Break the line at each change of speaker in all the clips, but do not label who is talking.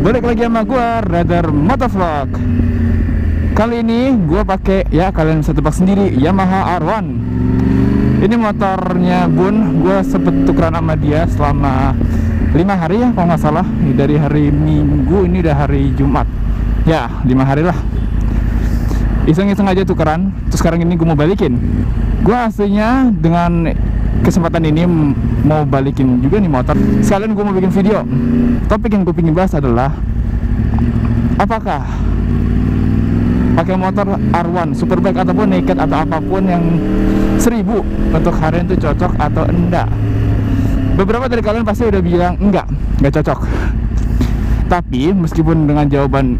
Balik lagi sama gua Radar Motovlog. Kali ini gua pakai, ya kalian bisa tebak sendiri, Yamaha R1. Ini motornya Bun, gua sempet tukeran sama dia selama 5 hari ya kalau nggak salah. Dari hari Minggu, ini udah hari Jumat. Ya 5 hari lah. Iseng-iseng aja tukeran. Terus sekarang ini gua mau balikin. Gua aslinya dengan kesempatan ini mau balikin juga nih motor. Sekalian gue mau bikin video. Topik yang gue pengen bahas adalah apakah pakai motor R1 Superbike ataupun naked atau apapun yang 1000 untuk harian itu cocok atau enggak. Beberapa dari kalian pasti udah bilang enggak cocok. Tapi meskipun dengan jawaban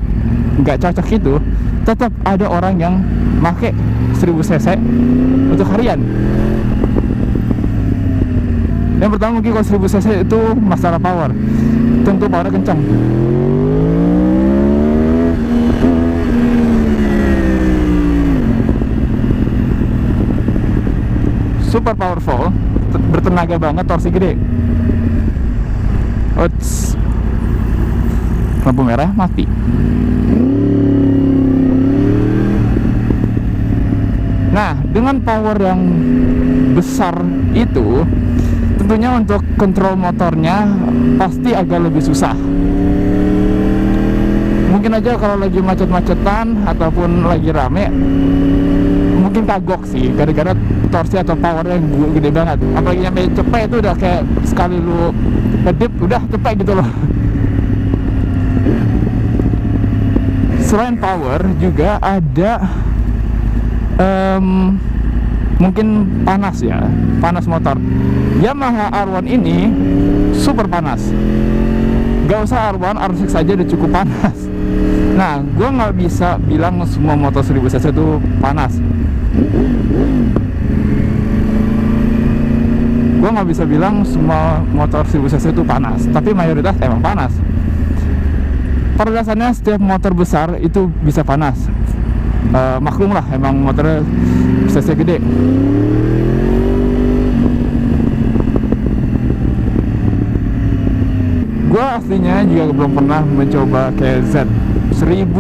enggak cocok itu, tetap ada orang yang make 1000 cc untuk harian. Yang pertama mungkin kalau 1000 cc itu masalah power. Tentu powernya kencang. Super powerful, bertenaga banget, torsi gede. Uts. Lampu merah mati. Nah, dengan power yang besar itu, tentunya untuk kontrol motornya pasti agak lebih susah. Mungkin aja kalau lagi macet-macetan ataupun lagi rame, mungkin kagok sih, gara-gara torsi atau powernya gede banget. Apalagi nyampe cepet itu udah kayak sekali lu ngedip udah cepet gitu loh. Selain power juga ada mungkin panas ya, panas motor. Yamaha R1 ini super panas. Gak usah R1, R6 saja udah cukup panas. Nah, gue nggak bisa bilang semua motor 1000 cc itu panas. Gue nggak bisa bilang semua motor 1000 cc itu panas, tapi mayoritas emang panas. Pada dasarnya setiap motor besar itu bisa panas. Maklum lah, emang motornya cc gede. Gue aslinya juga belum pernah mencoba kayak Z1000,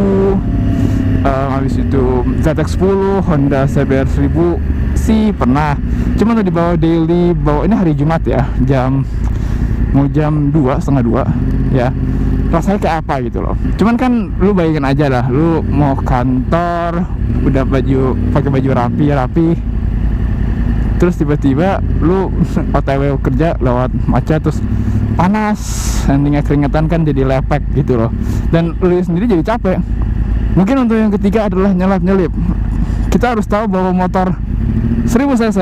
habis itu ZX10, Honda CBR 1000 sih pernah. Cuman udah dibawa daily, bawa ini hari Jumat ya, mau jam 2, setengah 2 ya. Rasanya kayak apa gitu loh. Cuman kan lu bayangin aja lah, lu mau kantor udah pakai baju rapi, terus tiba-tiba lu OTW kerja lewat macet, terus panas, endingnya keringetan kan jadi lepek gitu loh, dan lu sendiri jadi capek. Mungkin untuk yang ketiga adalah nyelip. Kita harus tahu bahwa motor 1000 cc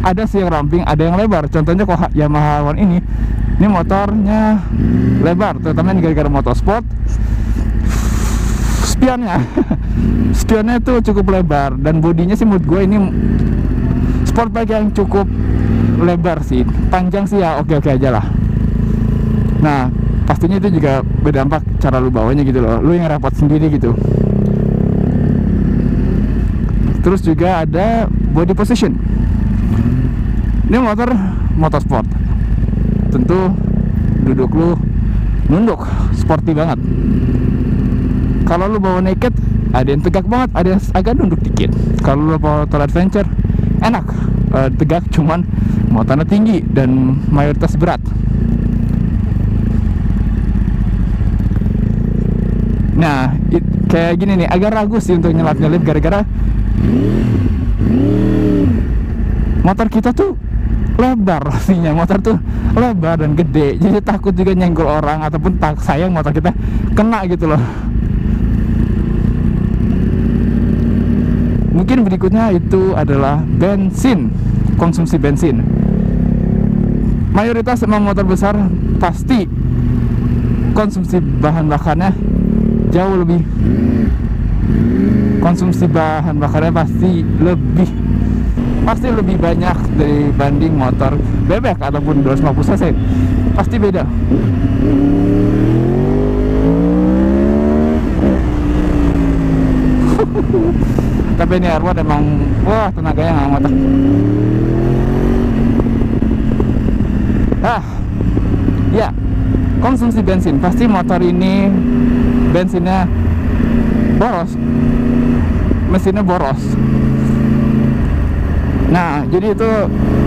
ada sih yang ramping, ada yang lebar. Contohnya kalau Yamaha R1 ini motornya lebar, terutama ini gara-gara motorsport. Spionnya itu cukup lebar, dan bodinya sih menurut gue ini sport bike yang cukup lebar sih. Panjang sih ya oke-oke aja lah. Nah, pastinya itu juga berdampak cara lu bawanya gitu loh, lu yang repot sendiri gitu. Terus juga ada body position. Ini motorsport, tentu duduk lu nunduk, sporty banget. Kalau lu bawa naked, ada yang tegak banget, ada yang agak nunduk dikit. Kalau lu bawa motor adventure, enak, tegak, cuman muatannya tinggi dan mayoritas berat. Nah, kayak gini nih, agak ragu sih untuk nyelip gara-gara motor kita tuh lebar pastinya. Motor tuh lebar dan gede, jadi takut juga nyenggol orang, ataupun sayang motor kita kena gitu loh. Mungkin berikutnya itu adalah bensin, konsumsi bensin. Mayoritas emang motor besar pasti konsumsi bahan bakarnya jauh lebih, konsumsi bahan bakarnya pasti lebih banyak dibanding motor bebek ataupun 250 cc. Pasti beda. Tapi ini R1 emang wah, tenaganya nggak ngotak. Ya, konsumsi bensin, pasti motor ini bensinnya boros, mesinnya boros. Nah, jadi itu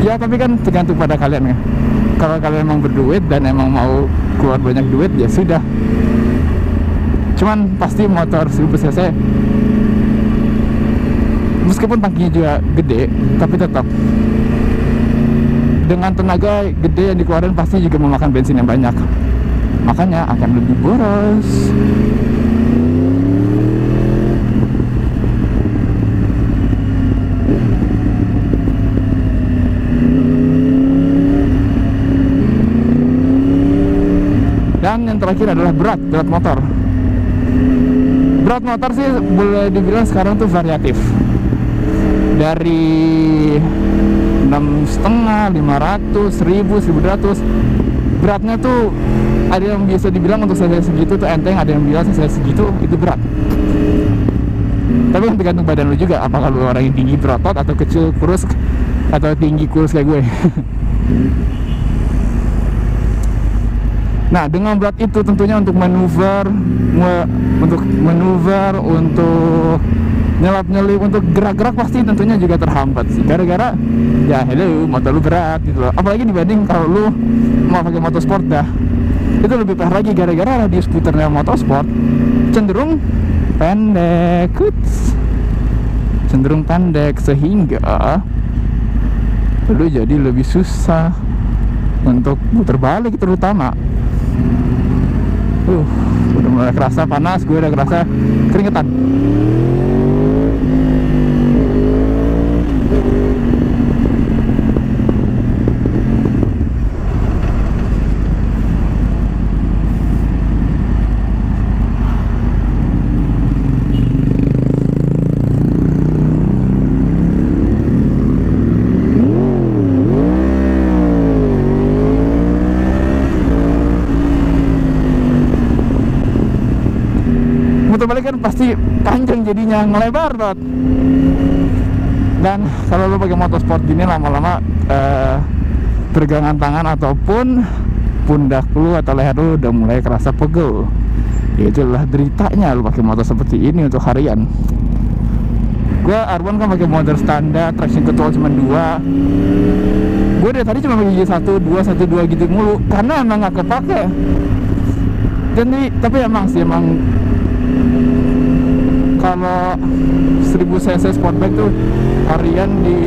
ya, tapi kan tergantung pada kalian ya. Kalau kalian emang berduit dan emang mau keluar banyak duit, ya sudah. Cuman pasti motor 1000 cc meskipun tangkinya juga gede, tapi tetap dengan tenaga gede yang dikeluarin pasti juga memakan bensin yang banyak, makanya akan lebih boros. Dan yang terakhir adalah berat motor. Berat motor sih boleh dibilang sekarang tuh variatif. Dari 6,5, 500, 1000, 1200. Beratnya tuh ada yang bisa dibilang untuk cc segitu tuh enteng, ada yang bilang cc segitu itu berat. Tapi kan tergantung badan lu juga, apakah lu orang yang tinggi berotot atau kecil kurus atau tinggi kurus kayak gue. Nah, dengan berat itu tentunya untuk manuver, untuk nyelap-nyelip, untuk gerak-gerak pasti tentunya juga terhambat sih. Gara-gara ya hello, motor lu berat gitu loh. Apalagi dibanding kalau lu mau pakai motorsport dah. Itu lebih parah lagi gara-gara radius puternya motorsport cenderung pendek. Cenderung pendek sehingga lu jadi lebih susah untuk muter balik terutama. Udah mulai kerasa panas, gue udah kerasa keringetan. Muter balik kan pasti panjang jadinya, ngelebar banget. Dan kalau lo pakai motorsport gini lama-lama pergelangan tangan ataupun pundak lu atau leher lu udah mulai kerasa pegel. Itulah deritanya lu pakai motor seperti ini untuk harian. Gue R1 kan pakai motor standar, traction control cuma 2. Gue dari tadi cuma pakai gigi 1, 2 gitu mulu karena emang gak kepake. Jadi tapi emang kalau 1000 cc sportback tuh harian di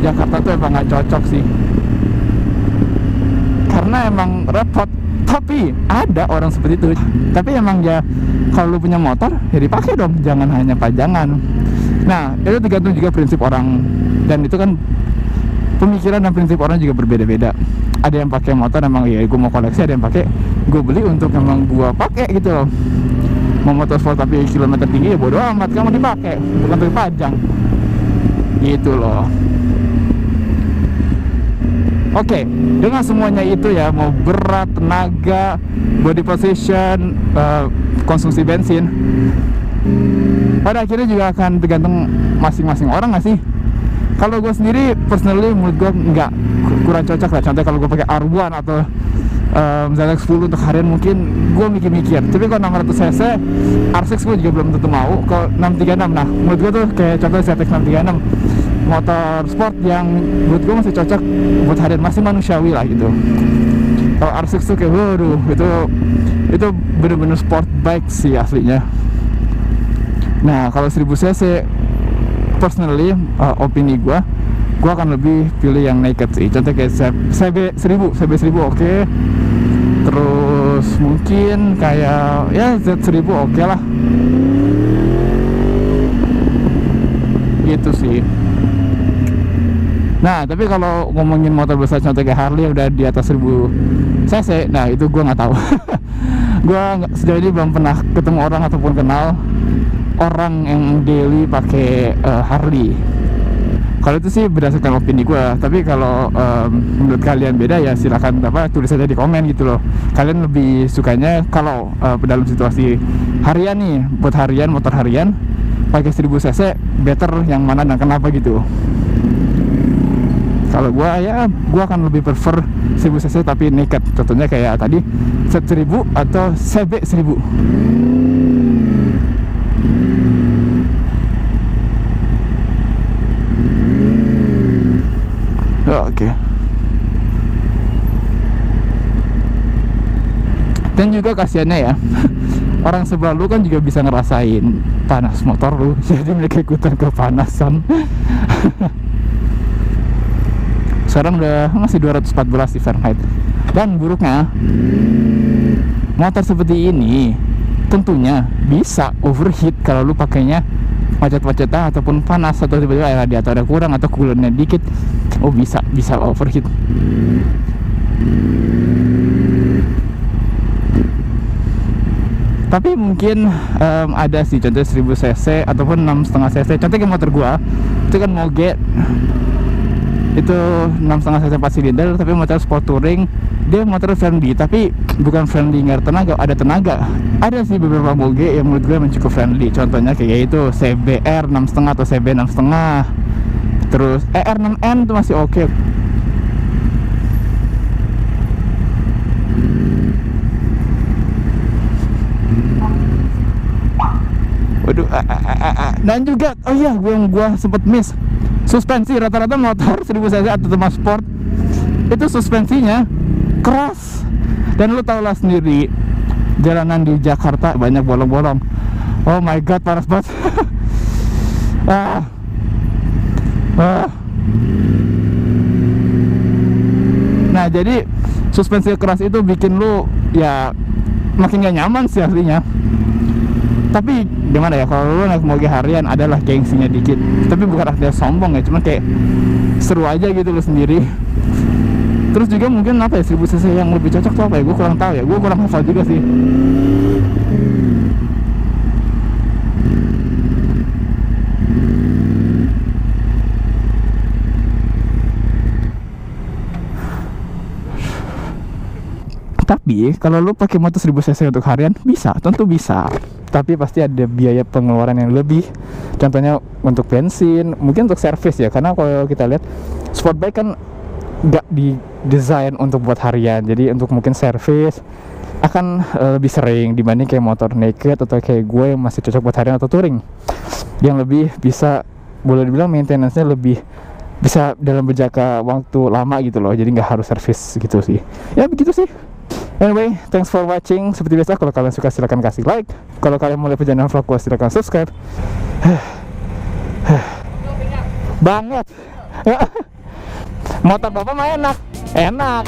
Jakarta tuh emang gak cocok sih, karena emang repot. Tapi ada orang seperti itu. Tapi emang ya kalau lu punya motor ya dipakai dong, jangan hanya pajangan. Nah, itu tergantung juga prinsip orang, dan itu kan pemikiran dan prinsip orang juga berbeda-beda. Ada yang pakai motor emang ya gue mau koleksi, ada yang pakai gue beli untuk emang gue pakai gitu loh. Mau motorsport tapi kilometer tinggi ya bodo amat, kamu dipakai, bukan untuk pajang gitu loh. Oke, dengan semuanya itu ya, mau berat, tenaga, body position, konsumsi bensin, pada akhirnya juga akan tergantung masing-masing orang nggak sih? Kalau gue sendiri personally menurut gue nggak, kurang cocok lah. Contohnya kalau gue pakai R1 atau misalnya 10 untuk harian mungkin gue mikir-mikir. Tapi kalau 600 cc R6 gue juga belum tentu mau. Kalau 636, nah menurut gue tuh kayak contoh ZX 636, motor sport yang menurut gue masih cocok buat harian, masih manusiawi lah gitu. Kalau R6 tuh kayak waduh, itu bener-bener sport bike sih aslinya. Nah kalau 1000 cc personally, opini gue akan lebih pilih yang naked sih. Contoh kayak CB1000 oke. Terus mungkin kayak ya Z1000 oke lah. Gitu sih. Nah, tapi kalau ngomongin motor besar contoh kayak Harley udah di atas 1000 cc, nah itu gue nggak tahu. Gue sejauh ini belum pernah ketemu orang ataupun kenal orang yang daily pakai Harley. Kalau itu sih berdasarkan opini gue. Tapi kalau menurut kalian beda ya silakan tulis aja di komen gitu loh. Kalian lebih sukanya kalau dalam situasi harian nih, buat harian, motor harian pakai 1000 cc better yang mana dan kenapa gitu. Kalau gua akan lebih prefer 1000 cc tapi naked. Contohnya kayak tadi Z1000 atau CB1000. Oke. Dan juga kasihannya ya, orang sebelah lu kan juga bisa ngerasain panas motor lu, jadi mereka ikutan kepanasan. Sekarang udah masih 214 di Fahrenheit. Dan buruknya, motor seperti ini tentunya bisa overheat kalau lu pakainya macet-macetan ataupun panas, atau tiba-tiba radiatornya kurang atau coolernya dikit. Oh, bisa overheat. Tapi mungkin ada sih contohnya 1000 cc ataupun 6,5 cc. Contohnya kayak motor gua itu kan Moge, itu 6,5 cc 4 silinder, tapi motor sport touring. Dia motor friendly, tapi bukan friendly nggak tenaga, ada tenaga. Ada sih beberapa Moge yang menurut gue emang cukup friendly. Contohnya kayak itu CBR 6,5 atau CB 6,5. Terus R6N itu masih oke. Waduh, dan juga oh iya, gue sempet miss suspensi. Rata-rata motor 1000 cc atau teman sport itu suspensinya keras, dan lu tau lah sendiri jalanan di Jakarta banyak bolong-bolong. Oh my god, panas banget. Nah, jadi suspensi keras itu bikin lu ya makin gak nyaman sih aslinya. Tapi gimana ya, kalau lu naik moge harian adalah gengsinya dikit. Tapi bukan artinya sombong ya, cuman kayak seru aja gitu lu sendiri. Terus juga mungkin apa ya, 1000 cc yang lebih cocok tuh apa ya, gue kurang tahu ya, gue kurang hafal juga sih. Tapi kalau lu pakai motor 1000 cc untuk harian bisa, tentu bisa. Tapi pasti ada biaya pengeluaran yang lebih. Contohnya untuk bensin, mungkin untuk servis ya. Karena kalau kita lihat sport bike kan nggak didesain untuk buat harian, jadi untuk mungkin servis akan lebih sering dibanding kayak motor naked atau kayak gue yang masih cocok buat harian atau touring, yang lebih bisa, boleh dibilang maintenance-nya lebih bisa dalam berjangka waktu lama gitu loh, jadi nggak harus servis gitu sih. Ya begitu sih. Anyway, thanks for watching. Seperti biasa, kalau kalian suka silahkan kasih like. Kalau kalian mau lihat perjalanan vlog gue, silahkan subscribe. Banget. Motor bapak mah enak.